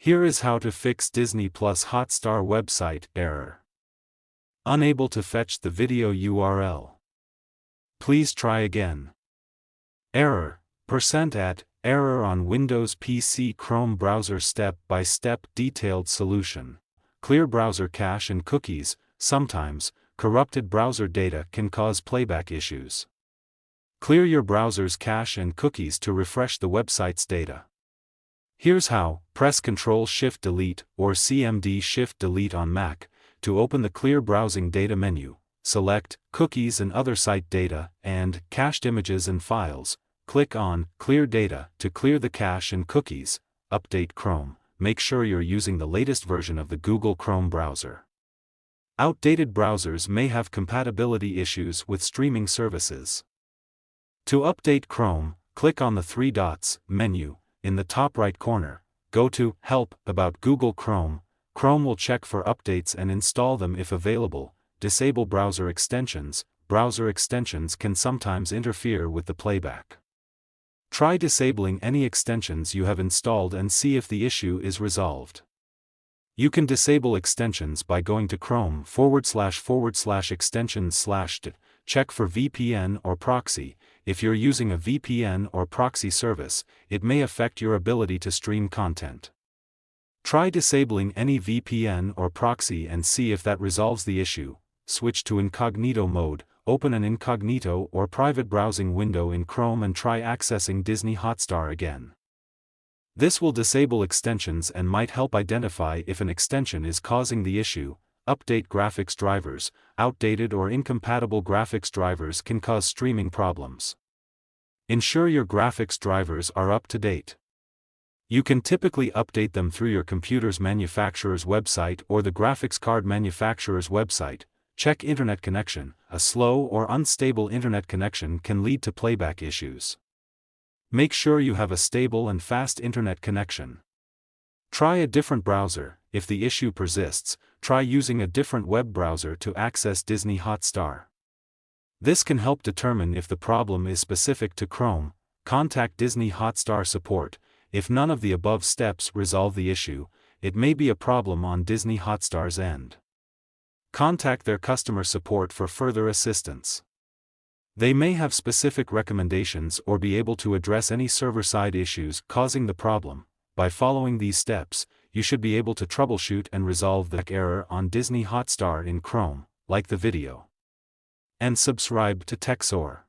Here is how to fix Disney Plus Hotstar website error. Unable to fetch the video URL. Please try again. Error, %@ error on Windows PC Chrome browser step-by-step detailed solution. Clear browser cache and cookies. Sometimes, corrupted browser data can cause playback issues. Clear your browser's cache and cookies to refresh the website's data. Here's how: press Ctrl Shift Delete or Cmd Shift Delete on Mac to open the Clear Browsing Data menu. Select Cookies and Other Site Data and Cached Images and Files. Click on Clear Data to clear the cache and cookies. Update Chrome. Make sure you're using the latest version of the Google Chrome browser. Outdated browsers may have compatibility issues with streaming services. To update Chrome, click on the three dots menu in the top right corner. Go to Help About Google Chrome. Chrome will check for updates and install them if available. Disable browser extensions. Browser extensions can sometimes interfere with the playback. Try disabling any extensions you have installed and see if the issue is resolved. You can disable extensions by going to Chrome //extensions/. Check for VPN or proxy. If you're using a VPN or proxy service, it may affect your ability to stream content. Try disabling any VPN or proxy and see if that resolves the issue. Switch to incognito mode. Open an incognito or private browsing window in Chrome and try accessing Disney Hotstar again. This will disable extensions and might help identify if an extension is causing the issue. Update graphics drivers. Outdated or incompatible graphics drivers can cause streaming problems. Ensure your graphics drivers are up to date. You can typically update them through your computer's manufacturer's website or the graphics card manufacturer's website. Check internet connection. A slow or unstable internet connection can lead to playback issues. Make sure you have a stable and fast internet connection. Try a different browser. If the issue persists, try using a different web browser to access Disney Hotstar. This can help determine if the problem is specific to Chrome. Contact Disney Hotstar support. If none of the above steps resolve the issue, it may be a problem on Disney Hotstar's end. Contact their customer support for further assistance. They may have specific recommendations or be able to address any server-side issues causing the problem. By following these steps, you should be able to troubleshoot and resolve the error on Disney Hotstar in Chrome. Like the video and subscribe to TechSoar.